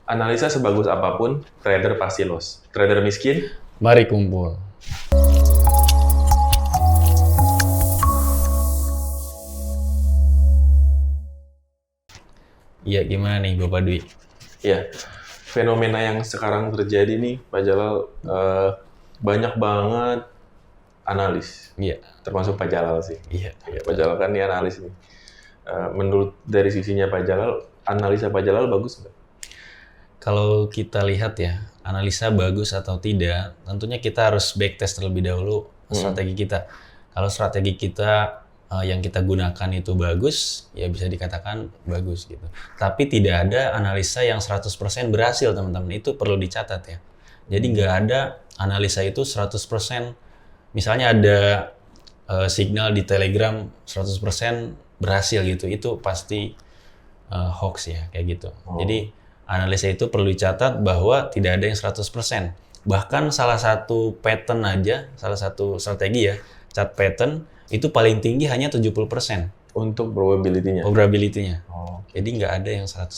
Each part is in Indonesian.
Analisa sebagus apapun, trader pasti loss. Trader miskin, Mari kumpul. Iya, gimana nih Bapak Dwi? ya. Fenomena yang sekarang terjadi nih, Pak Jalal, banyak banget analis. Iya, Termasuk Pak Jalal sih. iya. Ya, Pak Jalal kan dia analis nih. Menurut dari sisinya Pak Jalal, analisa Pak Jalal bagus nggak? Kalau kita lihat ya, analisa bagus atau tidak, tentunya kita harus backtest terlebih dahulu strategi kita. Kalau strategi kita yang kita gunakan itu bagus, ya bisa dikatakan bagus gitu. Tapi tidak ada analisa yang 100% berhasil, teman-teman. Itu perlu dicatat ya. Jadi nggak ada analisa itu 100%. Misalnya ada signal di Telegram 100% berhasil gitu. Itu pasti hoax ya, kayak gitu. Jadi analisa itu perlu dicatat bahwa tidak ada yang 100%. Bahkan salah satu pattern aja, salah satu strategi ya, chart pattern itu paling tinggi hanya 70% Untuk probability-nya. probability-nya. Oh. Jadi nggak ada yang 100%,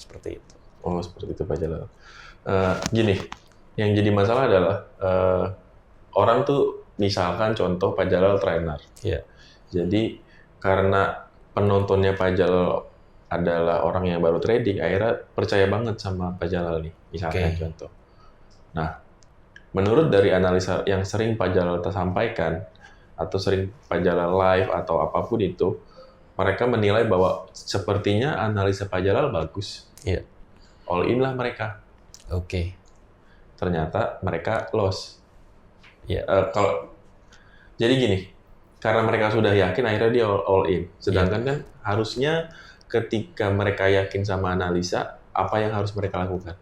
seperti itu. Oh, seperti itu Pak Jalal. Gini, yang jadi masalah adalah orang tuh misalkan contoh Pak Jalal trainer. Iya. Jadi karena penontonnya Pak Jalal adalah orang yang baru trading, akhirnya percaya banget sama Pak Jalal nih, misalkan Oke. contoh. Nah, menurut dari analisa yang sering Pak Jalal sampaikan, atau sering Pak Jalal live atau apapun itu, mereka menilai bahwa sepertinya analisa Pak Jalal bagus. Iya. All in lah mereka. Oke. Ternyata mereka loss. Iya. Jadi gini, karena mereka sudah yakin akhirnya dia all in. Sedangkan kan harusnya ketika mereka yakin sama analisa, apa yang harus mereka lakukan?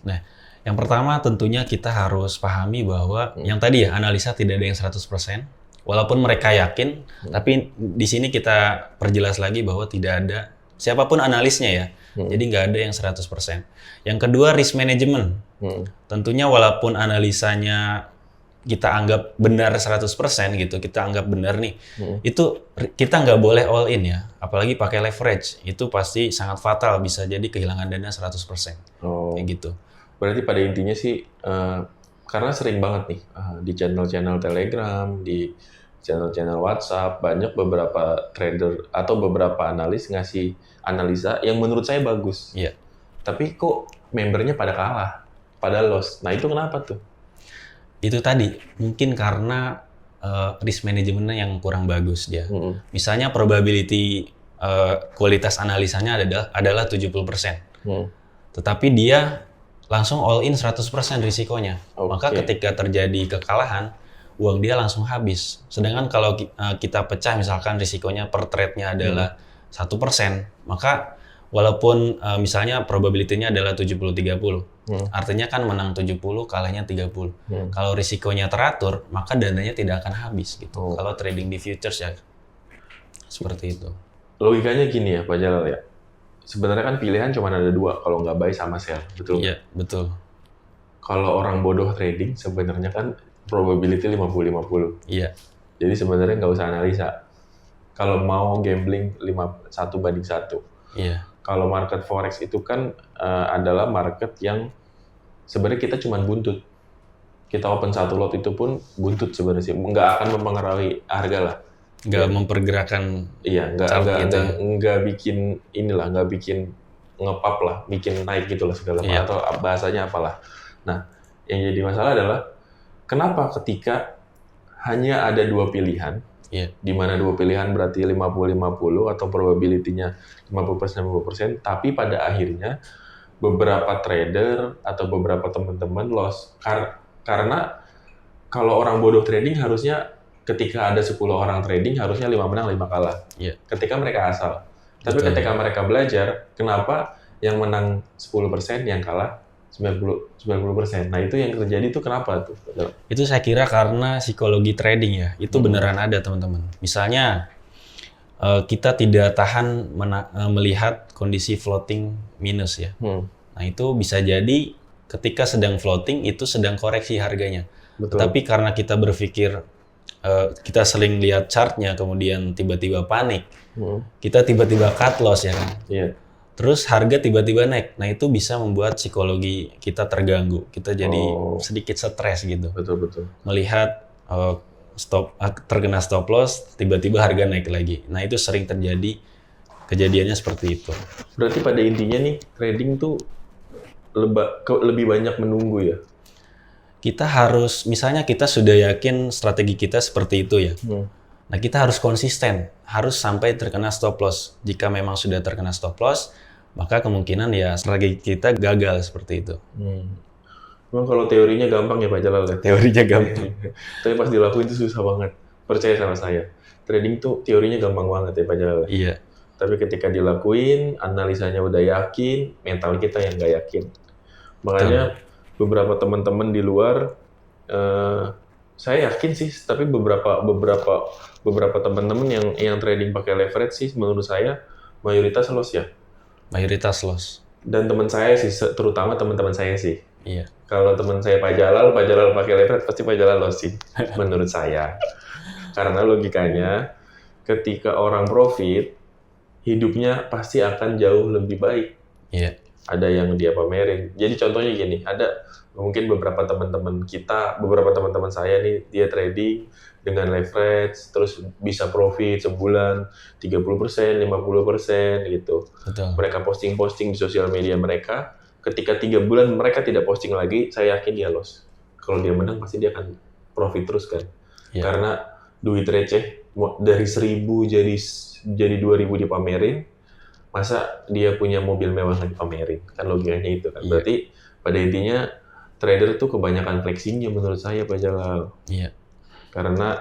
Nah, yang pertama tentunya kita harus pahami bahwa yang tadi ya, analisa tidak ada yang 100%. Walaupun mereka yakin, tapi di sini kita perjelas lagi bahwa tidak ada siapapun analisnya ya. Jadi nggak ada yang 100%. Yang kedua, risk management. Tentunya walaupun analisanya kita anggap benar 100% gitu, kita anggap benar nih, itu kita nggak boleh all in ya. Apalagi pakai leverage, itu pasti sangat fatal, bisa jadi kehilangan dana 100%. Kayak gitu. Berarti pada intinya sih, karena sering banget nih di channel-channel Telegram, di channel-channel WhatsApp, banyak beberapa trader atau beberapa analis ngasih analisa yang menurut saya bagus. Iya. Tapi kok membernya pada kalah, pada loss. Nah itu kenapa tuh? Itu tadi, mungkin karena risk manajemennya yang kurang bagus dia. Misalnya probability kualitas analisanya adalah 70%. Tetapi dia langsung all in 100% risikonya. Maka ketika terjadi kekalahan, uang dia langsung habis. Sedangkan kalau kita pecah misalkan risikonya per trade-nya adalah 1%, maka walaupun misalnya probability-nya adalah 70-30, artinya kan menang 70, kalahnya 30. Kalau risikonya teratur, maka dananya tidak akan habis gitu. Kalau trading di futures ya seperti itu. Logikanya gini ya Pak Jalal ya. Sebenarnya kan pilihan cuma ada dua, kalau nggak buy sama sell, betul? Iya, betul. Kalau orang bodoh trading sebenarnya kan probability 50-50. Iya. Jadi sebenarnya nggak usah analisa. Kalau mau gambling 1:1. Iya. Kalau market forex itu kan adalah market yang sebenarnya kita cuma buntut. Kita open satu lot itu pun buntut sebenarnya sih. Nggak akan mempengaruhi harga lah. Nggak mempergerakan. Iya, nggak bikin inilah, nggak bikin ngepap lah, bikin naik gitu lah segala macam, atau bahasanya apalah. Nah, yang jadi masalah adalah kenapa ketika hanya ada dua pilihan, di mana dua pilihan berarti 50-50 atau probability-nya 50%-50%, tapi pada akhirnya beberapa trader atau beberapa teman-teman loss. Karena kalau orang bodoh trading harusnya ketika ada 10 orang trading harusnya 5 menang 5 kalah. Ketika mereka asal. Tapi ketika mereka belajar, kenapa yang menang 10%, yang kalah 90%. Nah itu yang terjadi itu kenapa tuh? Itu saya kira karena psikologi trading ya. Itu beneran ada teman-teman. Misalnya kita tidak tahan melihat kondisi floating minus ya. Nah itu bisa jadi ketika sedang floating itu sedang koreksi harganya. Tapi karena kita berpikir kita sering lihat chartnya kemudian tiba-tiba panik, kita tiba-tiba cut loss ya kan. Terus harga tiba-tiba naik. Nah, itu bisa membuat psikologi kita terganggu. Kita jadi sedikit stres gitu. Betul. Melihat terkena stop loss, tiba-tiba harga naik lagi. Nah, itu sering terjadi, kejadiannya seperti itu. Berarti pada intinya nih, trading tuh lebih banyak menunggu ya? Kita harus, misalnya kita sudah yakin strategi kita seperti itu ya. Nah, kita harus konsisten, harus sampai terkena stop loss. Jika memang sudah terkena stop loss, maka kemungkinan ya strategi kita gagal seperti itu. Memang kalau teorinya gampang ya Pak Jalal ya? Teorinya gampang. Tapi pas dilakuin itu susah banget. Percaya sama saya. Trading tuh teorinya gampang banget ya Pak Jalal. Iya. Tapi ketika dilakuin, analisanya udah yakin, mental kita yang nggak yakin. Makanya beberapa teman-teman di luar, saya yakin sih, tapi beberapa teman-teman yang trading pakai leverage sih, menurut saya mayoritas loss ya. Mayoritas loss. Dan teman saya sih, terutama teman-teman saya sih. Iya. Kalau teman saya Pak Jalal pakai leverage pasti Pak Jalal loss sih, menurut saya. Karena logikanya, ketika orang profit, hidupnya pasti akan jauh lebih baik. Iya. Ada yang dia pamerin. Jadi contohnya gini, ada mungkin beberapa teman-teman saya nih, dia trading dengan leverage, terus bisa profit sebulan 30%, 50% gitu. Betul. Mereka posting-posting di sosial media mereka, ketika 3 bulan mereka tidak posting lagi, saya yakin dia loss. Kalau dia menang pasti dia akan profit terus kan. Iya. Karena duit receh dari 1.000 jadi 2.000 dipamerin, masa dia punya mobil mewah nggak dipamerin? Kan logikanya itu kan. Berarti pada intinya trader tuh kebanyakan flexingnya menurut saya Pak Jalal. Iya. Karena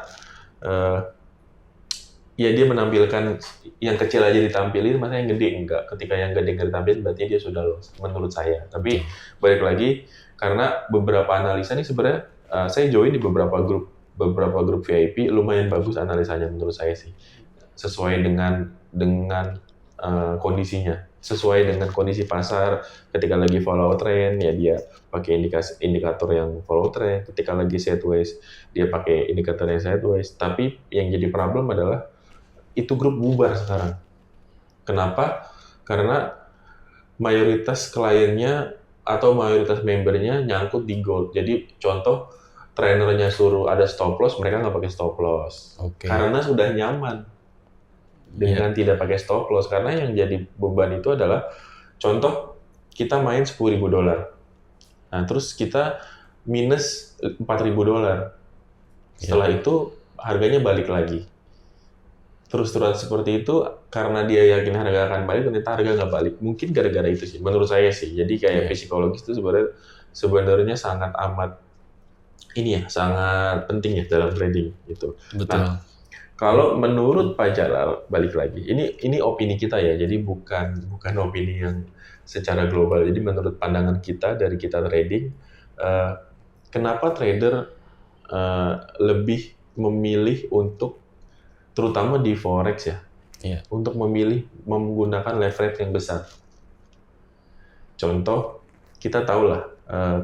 ya dia menampilkan yang kecil aja ditampilin, masa yang gede enggak. Ketika yang gede nggak ditampilin berarti dia sudah loss menurut saya. Tapi balik lagi, karena beberapa analisa nih sebenarnya saya join di beberapa grup VIP, lumayan bagus analisanya menurut saya sih. Sesuai dengan kondisinya, sesuai dengan kondisi pasar. Ketika lagi follow trend ya dia pakai indikator yang follow trend, ketika lagi sideways dia pakai indikator yang sideways. Tapi yang jadi problem adalah itu grup bubar sekarang. Kenapa? Karena mayoritas kliennya atau mayoritas membernya nyangkut di gold. Jadi contoh, trainernya suruh ada stop loss, mereka nggak pakai stop loss. Karena sudah nyaman dengan tidak pakai stop loss. Karena yang jadi beban itu adalah, contoh kita main $10.000. Nah, terus kita minus $4.000. Setelah itu harganya balik lagi. Terus-terusan seperti itu, karena dia yakin harga akan balik, ternyata harga nggak balik. Mungkin gara-gara itu sih, menurut saya sih. Jadi kayak psikologis itu sebenarnya sangat amat sangat penting ya dalam trading gitu. Betul. Nah, kalau menurut Pak Jalal, balik lagi, ini opini kita ya, jadi bukan opini yang secara global. Jadi menurut pandangan kita dari kita trading, kenapa trader lebih memilih untuk, terutama di forex ya, untuk memilih menggunakan leverage yang besar. Contoh, kita tahu lah,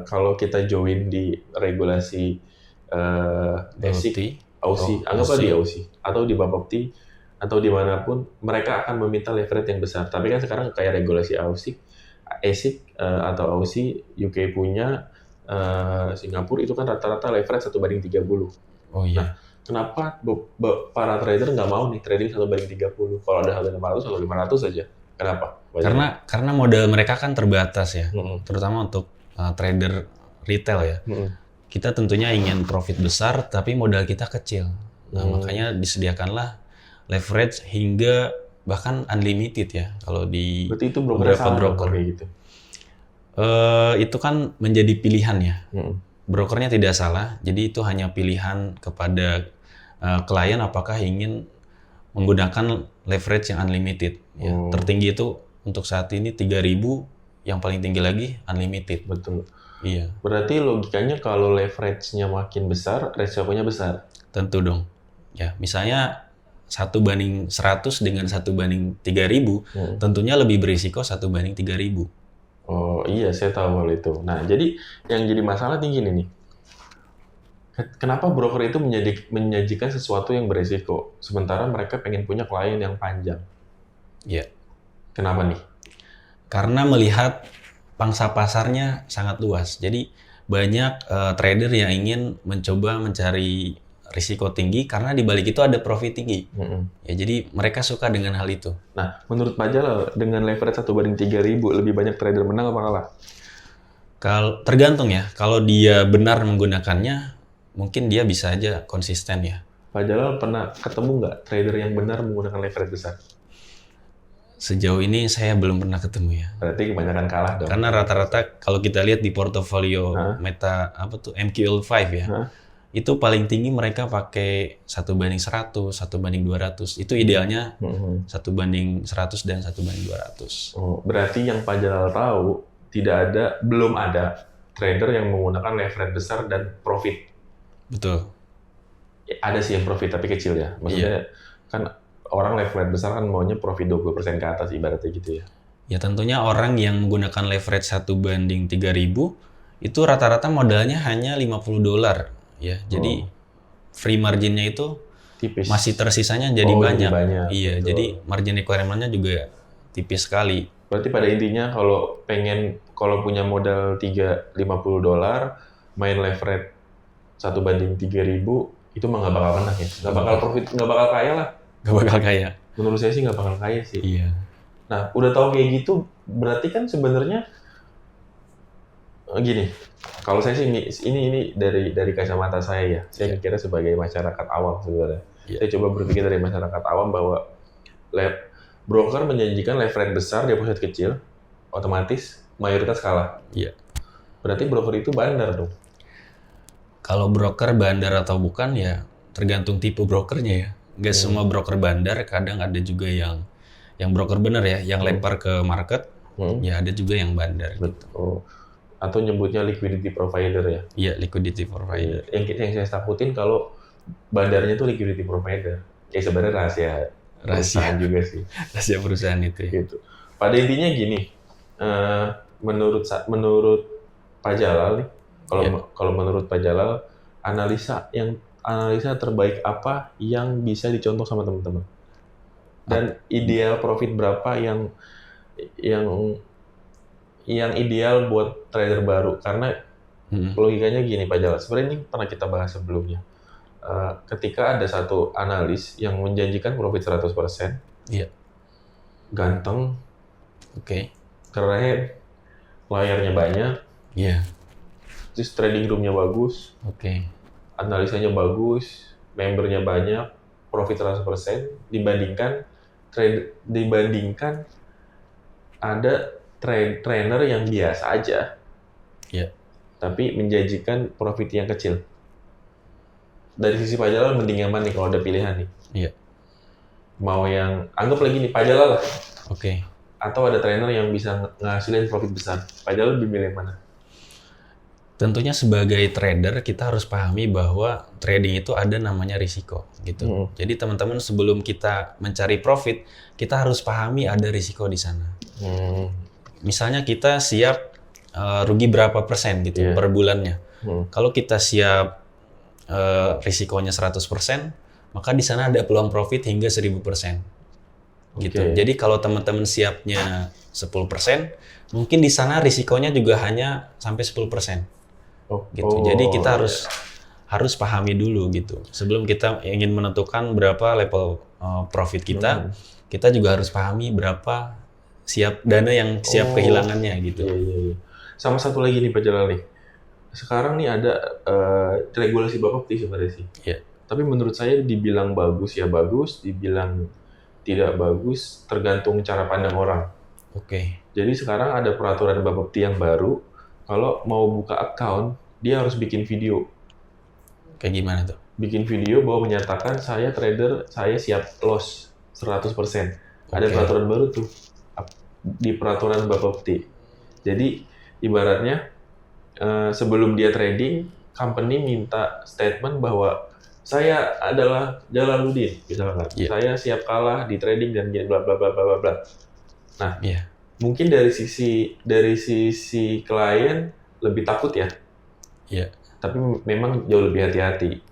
kalau kita join di regulasi ASIC, anggaplah di AUSI, atau di Bapepti, atau dimanapun, mereka akan meminta leverage yang besar. Tapi kan sekarang kayak regulasi ASIC atau AUSI, UK punya, Singapura itu kan rata-rata leverage 1/30. Oh iya. Nah, kenapa para trader nggak mau nih trading 1/30? Kalau ada harga 500 atau 500 saja. Kenapa? Karena modal mereka kan terbatas ya, terutama untuk trader retail ya. Kita tentunya ingin profit besar, tapi modal kita kecil. Nah, makanya disediakanlah leverage hingga bahkan unlimited ya kalau di berarti itu beberapa broker gitu. Itu kan menjadi pilihan ya. Brokernya tidak salah, jadi itu hanya pilihan kepada klien apakah ingin menggunakan leverage yang unlimited. Ya. Tertinggi itu untuk saat ini 3.000, yang paling tinggi lagi unlimited. Betul. Iya. Berarti logikanya kalau leverage-nya makin besar, resikonya besar. Tentu dong. Ya, misalnya 1/100 dengan 1/3000, tentunya lebih berisiko 1/3000. Oh iya, saya tahu hal itu. Nah, jadi yang jadi masalah tinggi nih. Kenapa broker itu menyajikan sesuatu yang beresiko, sementara mereka pengen punya klien yang panjang? Iya. Kenapa nih? Karena melihat pangsa pasarnya sangat luas. Jadi banyak trader yang ingin mencoba mencari risiko tinggi karena di balik itu ada profit tinggi. Ya, jadi mereka suka dengan hal itu. Nah, menurut Pak Jalal, dengan leverage 1/3000 lebih banyak trader menang apa kalah? Kalau tergantung ya, kalau dia benar menggunakannya, mungkin dia bisa aja konsisten ya. Pak Jalal pernah ketemu nggak trader yang benar menggunakan leverage besar? Sejauh ini saya belum pernah ketemu ya. Berarti kebanyakan kalah dong. Karena rata-rata kalau kita lihat di portofolio MQL5 ya, itu paling tinggi mereka pakai 1/100, 1/200. Itu idealnya 1/100 dan 1/200. Oh, berarti yang Pak Jalal tahu belum ada trader yang menggunakan leverage besar dan profit. Betul. Ya, ada sih yang profit tapi kecil ya. Maksudnya kan orang leverage besar kan maunya profit 20% ke atas ibaratnya gitu ya. Ya tentunya orang yang menggunakan leverage 1/3000 itu rata-rata modalnya hanya $50 ya. Jadi free marginnya itu tipis. Masih tersisanya jadi banyak. Iya, betul. jadi margin requirement-nya juga tipis sekali. Berarti pada intinya kalau punya modal $50 main leverage 1/3000 itu mah nggak bakal menang ya. Nggak bakal profit, nggak bakal kaya lah. Gak bakal kaya. Menurut saya sih nggak bakal kaya sih. Iya. Nah, udah tahu kayak gitu, berarti kan sebenarnya gini. Kalau saya sih ini dari kacamata saya ya. Saya kira sebagai masyarakat awam sebenarnya. Saya coba berpikir dari masyarakat awam bahwa broker menjanjikan leverage besar, deposit kecil, otomatis mayoritas kalah. Iya. Berarti broker itu bandar dong. Kalau broker bandar atau bukan ya tergantung tipe brokernya ya. Nggak semua broker bandar, kadang ada juga yang broker bener ya, yang lempar ke market, ya ada juga yang bandar. Betul. Atau nyebutnya liquidity provider ya? Iya, liquidity provider. Yang saya takutin kalau bandarnya itu liquidity provider. Ya sebenarnya rahasia juga sih. Rahasia perusahaan itu ya. Gitu. Pada intinya gini, menurut Pak Jalal nih, kalau menurut Pak Jalal, analisa terbaik apa yang bisa dicontoh sama teman-teman? Dan ideal profit berapa yang ideal buat trader baru? Karena logikanya gini Pak Jalal, sebenarnya ini pernah kita bahas sebelumnya. Ketika ada satu analis yang menjanjikan profit 100%, ganteng, keren, layarnya banyak, terus trading roomnya bagus, analisanya bagus, membernya banyak, profit 100%, dibandingkan ada trainer yang biasa aja, tapi menjanjikan profit yang kecil. Dari sisi Pak Jalal mending yang mana nih kalau ada pilihan nih? Mau yang anggap lagi nih Pak Jalal lah. Atau ada trainer yang bisa ngasilin profit besar. Pak Jalal lebih milih mana? Tentunya sebagai trader kita harus pahami bahwa trading itu ada namanya risiko gitu. Jadi teman-teman sebelum kita mencari profit, kita harus pahami ada risiko di sana. Misalnya kita siap rugi berapa persen gitu per bulannya. Kalau kita siap risikonya 100%, maka di sana ada peluang profit hingga 1000%. Gitu. Jadi kalau teman-teman siapnya 10%, mungkin di sana risikonya juga hanya sampai 10%. Gitu. Jadi kita harus pahami dulu gitu. Sebelum kita ingin menentukan berapa level profit kita, kita juga harus pahami berapa dana yang siap kehilangannya gitu. Sama satu lagi nih Pak Jalal nih. Sekarang nih ada regulasi Bapepti sebenarnya sih. Tapi menurut saya dibilang bagus ya bagus, dibilang tidak bagus tergantung cara pandang orang. Jadi sekarang ada peraturan Bapepti yang baru, kalau mau buka account dia harus bikin video. Kayak gimana tuh? Bikin video bahwa menyatakan saya trader, saya siap loss 100%. Ada peraturan baru tuh di peraturan Bapepti. Jadi ibaratnya sebelum dia trading, company minta statement bahwa saya adalah Jalaluddin, misalkan. Saya siap kalah di trading dan bla bla bla bla bla. Nah, mungkin dari sisi klien lebih takut ya. Tapi memang jauh lebih hati-hati.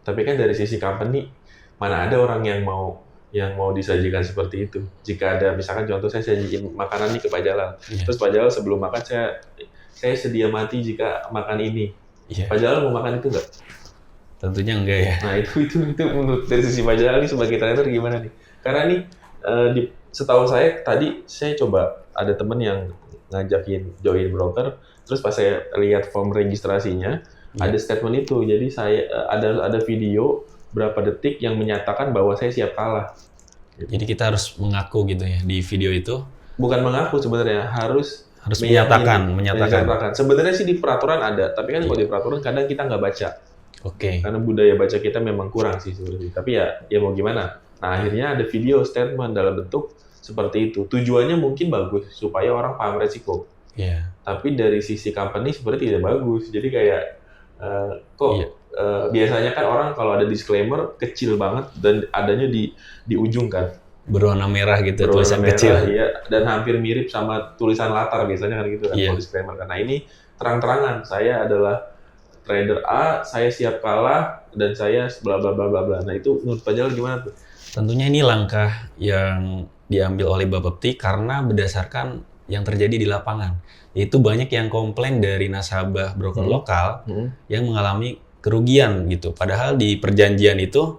Tapi kan dari sisi company, mana ada orang yang mau yang mau disajikan seperti itu. Jika ada misalkan contoh saya sajiin makanan nih ke Pak Jalal, Iya. terus Pak Jalal sebelum makan saya sedia mati jika makan ini. Iya. Pak Jalal mau makan itu nggak? Tentunya enggak ya. Nah itu menurut dari sisi Pak Jalal nih sebagai trainer gimana nih? Karena nih setahu saya tadi saya coba ada temen yang ngajakin join broker, terus pas saya lihat form registrasinya ada statement itu, jadi saya ada video berapa detik yang menyatakan bahwa saya siap kalah. Jadi kita harus mengaku gitu ya di video itu. Bukan mengaku sebenarnya, harus menyatakan. Sebenarnya sih di peraturan ada, tapi kan kalau di peraturan kadang kita nggak baca. Oke. Karena budaya baca kita memang kurang sih sebenarnya. Tapi ya mau gimana? Nah akhirnya ada video statement dalam bentuk seperti itu. Tujuannya mungkin bagus supaya orang paham resiko. Iya. Tapi dari sisi company sebenarnya tidak bagus. Jadi kayak biasanya kan orang kalau ada disclaimer kecil banget dan adanya di ujung kan. Berwarna merah gitu, tulisan kecil. Iya, dan hampir mirip sama tulisan latar biasanya kan gitu kan kalau disclaimer. Karena ini terang-terangan saya adalah trader A, saya siap kalah dan saya bla bla bla bla bla. Nah itu menurut Pak Jalal gimana tuh? Tentunya ini langkah yang diambil oleh Bapepti karena berdasarkan yang terjadi di lapangan. Yaitu banyak yang komplain dari nasabah broker lokal yang mengalami kerugian gitu. Padahal di perjanjian itu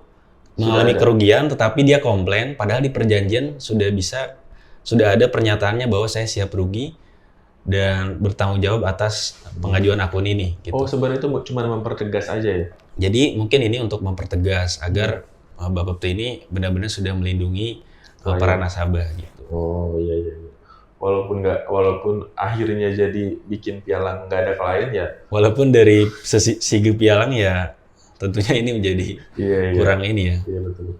mengalami kerugian, tetapi dia komplain. Padahal di perjanjian sudah ada pernyataannya bahwa saya siap rugi dan bertanggung jawab atas pengajuan akun ini. Gitu. Oh sebenarnya itu cuma mempertegas aja ya? Jadi mungkin ini untuk mempertegas agar Bapepti ini benar-benar sudah melindungi para nasabah gitu. Oh iya. Walaupun akhirnya jadi bikin pialang nggak ada klien ya. Walaupun dari segi pialang ya tentunya ini menjadi kurang ini ya. Iya betul.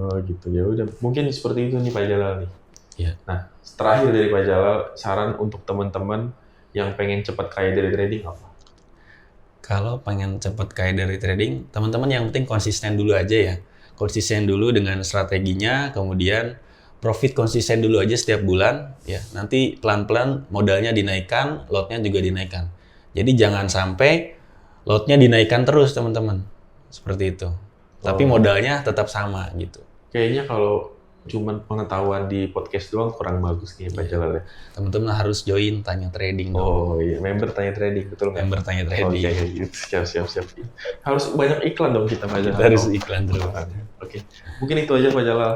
Oh gitu ya udah. Mungkin seperti itu nih Pak Jalal nih. Iya. Nah terakhir dari Pak Jalal, saran untuk teman-teman yang pengen cepat kaya dari trading apa? Kalau pengen cepat kaya dari trading, teman-teman yang penting konsisten dulu aja ya. Konsisten dulu dengan strateginya, kemudian profit konsisten dulu aja setiap bulan. Ya, nanti pelan-pelan modalnya dinaikkan, lotnya juga dinaikkan. Jadi jangan sampai lotnya dinaikkan terus teman-teman. Seperti itu. Tapi modalnya tetap sama gitu. Kayaknya kalau cuman pengetahuan di podcast doang kurang bagus nih Pak Jalal ya. Teman-teman harus join Tanya Trading. Oh iya, member Tanya Trading, betul nggak? Member Tanya Trading. Oke, gitu. Siap. Harus banyak iklan dong kita Pak Jalal. Kita harus iklan terus. Oke, mungkin itu aja Pak Jalal.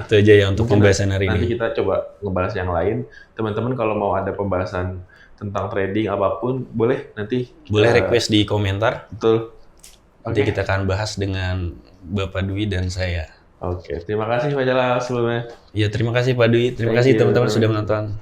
Itu aja ya untuk pembahasan hari ini. Nanti kita coba ngebahas yang lain. Teman-teman kalau mau ada pembahasan tentang trading apapun, boleh nanti. Boleh request di komentar. Betul. Nanti kita akan bahas dengan Bapak Dwi dan saya. Oke, terima kasih Pak Jalal sebelumnya. Ya, terima kasih Pak Dwi. Terima kasih teman-teman sudah menonton.